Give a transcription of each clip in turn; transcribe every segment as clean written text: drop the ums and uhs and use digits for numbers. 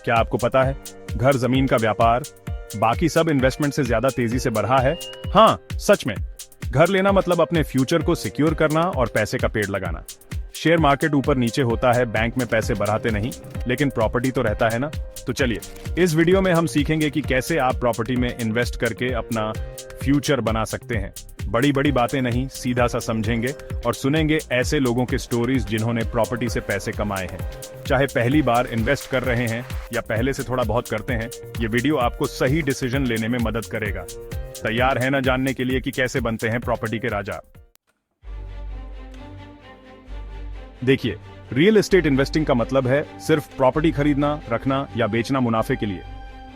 क्या आपको पता है, घर जमीन का व्यापार बाकी सब इन्वेस्टमेंट से ज्यादा तेजी से बढ़ा है। हाँ, सच में घर लेना मतलब अपने फ्यूचर को सिक्योर करना और पैसे का पेड़ लगाना। शेयर मार्केट ऊपर नीचे होता है, बैंक में पैसे बढ़ाते नहीं, लेकिन प्रॉपर्टी तो रहता है ना। तो चलिए, इस वीडियो में हम सीखेंगे कि कैसे आप प्रॉपर्टी में इन्वेस्ट करके अपना फ्यूचर बना सकते हैं। बड़ी बड़ी बातें नहीं, सीधा सा समझेंगे और सुनेंगे ऐसे लोगों के स्टोरीज जिन्होंने प्रॉपर्टी से पैसे कमाए हैं। चाहे पहली बार इन्वेस्ट कर रहे हैं या पहले से थोड़ा बहुत करते हैं, ये वीडियो आपको सही डिसीजन लेने में मदद करेगा। तैयार है ना जानने के लिए कि कैसे बनते हैं प्रॉपर्टी के राजा? देखिए, रियल एस्टेट इन्वेस्टिंग का मतलब है सिर्फ प्रॉपर्टी खरीदना, रखना या बेचना मुनाफे के लिए।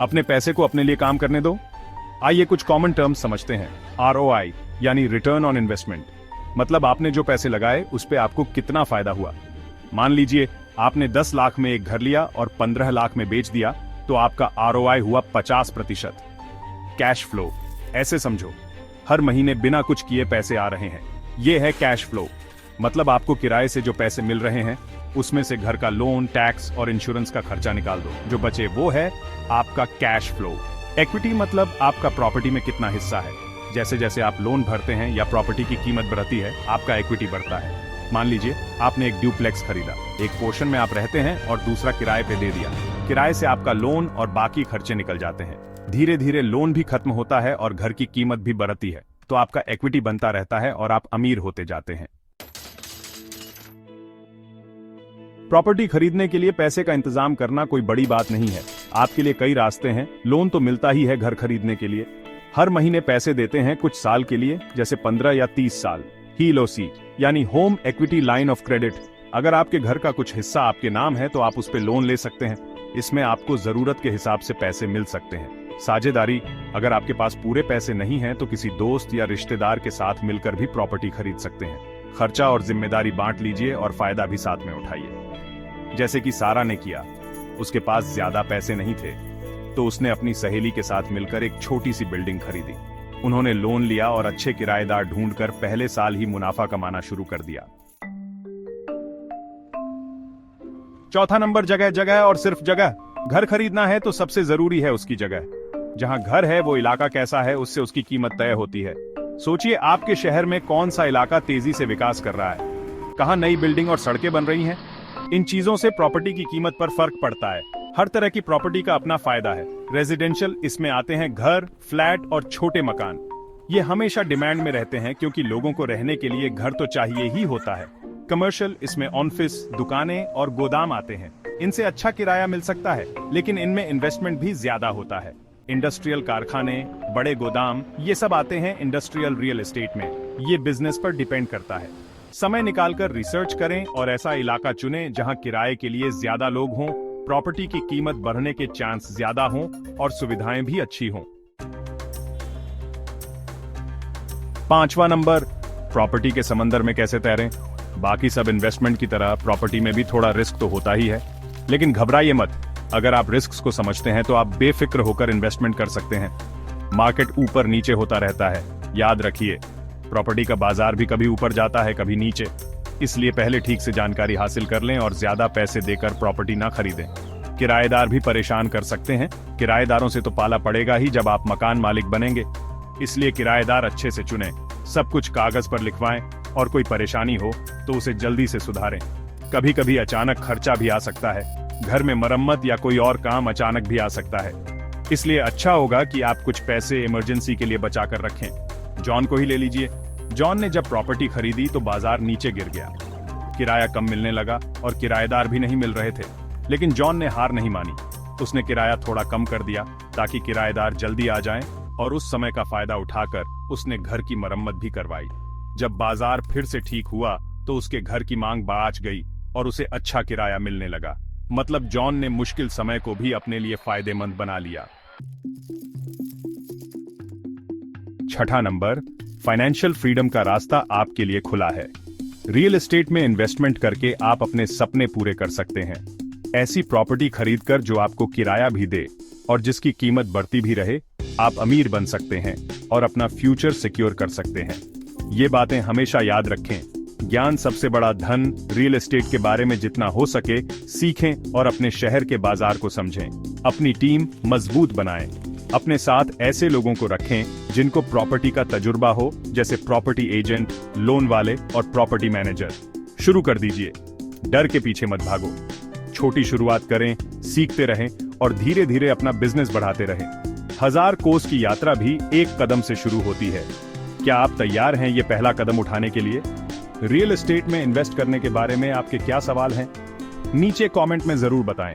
अपने पैसे को अपने लिए काम करने दो। आइए कुछ कॉमन टर्म्स समझते हैं। ROI यानी रिटर्न ऑन इन्वेस्टमेंट, मतलब आपने जो पैसे लगाए उस पे आपको कितना फायदा हुआ। मान लीजिए आपने 10 लाख में एक घर लिया और 15 लाख में बेच दिया, तो आपका ROI हुआ 50%। कैश फ्लो ऐसे समझो, हर महीने बिना कुछ किए पैसे आ रहे हैं, ये है कैश फ्लो। मतलब आपको किराए से जो पैसे मिल रहे हैं उसमें से घर का लोन, टैक्स और इंश्योरेंस का खर्चा निकाल दो, जो बचे वो है आपका कैश फ्लो। इक्विटी मतलब आपका प्रॉपर्टी में कितना हिस्सा है। जैसे जैसे आप लोन भरते हैं या प्रॉपर्टी की कीमत बढ़ती है, आपका इक्विटी बढ़ता है। मान लीजिए आपने एक ड्यूप्लेक्स खरीदा, एक पोर्शन में आप रहते हैं और दूसरा किराए पे दे दिया। किराए से आपका लोन और बाकी खर्चे निकल जाते हैं। धीरे धीरे लोन भी खत्म होता है और घर की कीमत भी बढ़ती है, तो आपका इक्विटी बनता रहता है और आप अमीर होते जाते हैं। प्रॉपर्टी खरीदने के लिए पैसे का इंतजाम करना कोई बड़ी बात नहीं है। आपके लिए कई रास्ते हैं। लोन तो मिलता ही है घर खरीदने के लिए। हर महीने पैसे देते हैं कुछ साल के लिए, जैसे 15 या 30 साल। HELOC यानी home equity line of credit. अगर आपके घर का कुछ हिस्सा आपके नाम है तो आप उस पर लोन ले सकते हैं। इसमें आपको जरूरत के हिसाब से पैसे मिल सकते हैं। साझेदारी, अगर आपके पास पूरे पैसे नहीं हैं तो किसी दोस्त या रिश्तेदार के साथ मिलकर भी प्रॉपर्टी खरीद सकते हैं। खर्चा और जिम्मेदारी बांट लीजिए और फायदा भी साथ में उठाइए। जैसे कि सारा ने किया, उसके पास ज्यादा पैसे नहीं थे, तो उसने अपनी सहेली के साथ मिलकर एक छोटी सी बिल्डिंग खरीदी। उन्होंने लोन लिया और अच्छे किराएदार ढूंढकर पहले साल ही मुनाफा कमाना शुरू कर दिया। चौथा नंबर, जगह। जगह और सिर्फ जगह। घर खरीदना है तो सबसे जरूरी है उसकी जगह। जहां घर है वो इलाका कैसा है, उससे उसकी कीमत तय होती है। सोचिए आपके शहर में कौन सा इलाका तेजी से विकास कर रहा है, कहां नई बिल्डिंग और सड़कें बन रही हैं। इन चीजों से प्रॉपर्टी की कीमत पर फर्क पड़ता है। हर तरह की प्रॉपर्टी का अपना फायदा है। रेजिडेंशियल, इसमें आते हैं घर, फ्लैट और छोटे मकान। ये हमेशा डिमांड में रहते हैं क्योंकि लोगों को रहने के लिए घर तो चाहिए ही होता है। कमर्शियल, इसमें ऑफिस, दुकानें और गोदाम आते हैं। इनसे अच्छा किराया मिल सकता है, लेकिन इनमें इन्वेस्टमेंट भी ज्यादा होता है। इंडस्ट्रियल, कारखाने, बड़े गोदाम, ये सब आते हैं इंडस्ट्रियल रियल एस्टेट में। ये बिजनेस पर डिपेंड करता है। समय निकालकर रिसर्च करें और ऐसा इलाका चुनें जहां किराए के लिए ज्यादा लोग हों, प्रॉपर्टी की कीमत बढ़ने के चांस ज्यादा हों और सुविधाएं भी अच्छी हों। 5वां नंबर, प्रॉपर्टी के समंदर में कैसे तैरें। बाकी सब इन्वेस्टमेंट की तरह प्रॉपर्टी में भी थोड़ा रिस्क तो होता ही है, लेकिन घबराइए मत। अगर आप रिस्क को समझते हैं तो आप बेफिक्र होकर इन्वेस्टमेंट कर सकते हैं। मार्केट ऊपर नीचे होता रहता है, याद रखिए। प्रॉपर्टी का बाजार भी कभी ऊपर जाता है, कभी नीचे। इसलिए पहले ठीक से जानकारी हासिल कर लें और ज्यादा पैसे देकर प्रॉपर्टी ना खरीदें। किराएदार भी परेशान कर सकते हैं। किराएदारों से तो पाला पड़ेगा ही जब आप मकान मालिक बनेंगे। इसलिए किराएदार अच्छे से चुनें, सब कुछ कागज पर लिखवाएं और कोई परेशानी हो तो उसे जल्दी से सुधारें। कभी कभी अचानक खर्चा भी आ सकता है। घर में मरम्मत या कोई और काम अचानक भी आ सकता है। इसलिए अच्छा होगा कि आप कुछ पैसे इमरजेंसी के लिए बचा कर रखें। जॉन को ही ले लीजिए। जॉन ने जब प्रॉपर्टी खरीदी तो बाजार नीचे गिर गया, किराया कम मिलने लगा और किराएदार भी नहीं मिल रहे थे। लेकिन जॉन ने हार नहीं मानी। उसने किराया थोड़ा कम कर दिया ताकि किराएदार जल्दी आ जाएं, और उस समय का फायदा उठाकर उसने घर की मरम्मत भी करवाई। जब बाजार फिर से ठीक हुआ तो उसके घर की मांग बाँच गई और उसे अच्छा किराया मिलने लगा। मतलब जॉन ने मुश्किल समय को भी अपने लिए फायदेमंद बना लिया। 6ठा नंबर, फाइनेंशियल फ्रीडम का रास्ता आपके लिए खुला है। रियल एस्टेट में इन्वेस्टमेंट करके आप अपने सपने पूरे कर सकते हैं। ऐसी प्रॉपर्टी खरीदकर जो आपको किराया भी दे और जिसकी कीमत बढ़ती भी रहे। आप अमीर बन सकते हैं और अपना फ्यूचर सिक्योर कर सकते हैं। ये बातें हमेशा याद रखें। ज्ञान सबसे बड़ा धन। रियल एस्टेट के बारे में जितना हो सके सीखें और अपने शहर के बाजार को समझें। अपनी टीम मजबूत बनाएं। अपने साथ ऐसे लोगों को रखें जिनको प्रॉपर्टी का तजुर्बा हो, जैसे प्रॉपर्टी एजेंट, लोन वाले और प्रॉपर्टी मैनेजर। शुरू कर दीजिए, डर के पीछे मत भागो। छोटी शुरुआत करें, सीखते रहें और धीरे धीरे अपना बिजनेस बढ़ाते रहें। 1000 कोस की यात्रा भी एक कदम से शुरू होती है। क्या आप तैयार हैं ये पहला कदम उठाने के लिए? रियल एस्टेट में इन्वेस्ट करने के बारे में आपके क्या सवाल हैं? नीचे कमेंट में जरूर बताएं।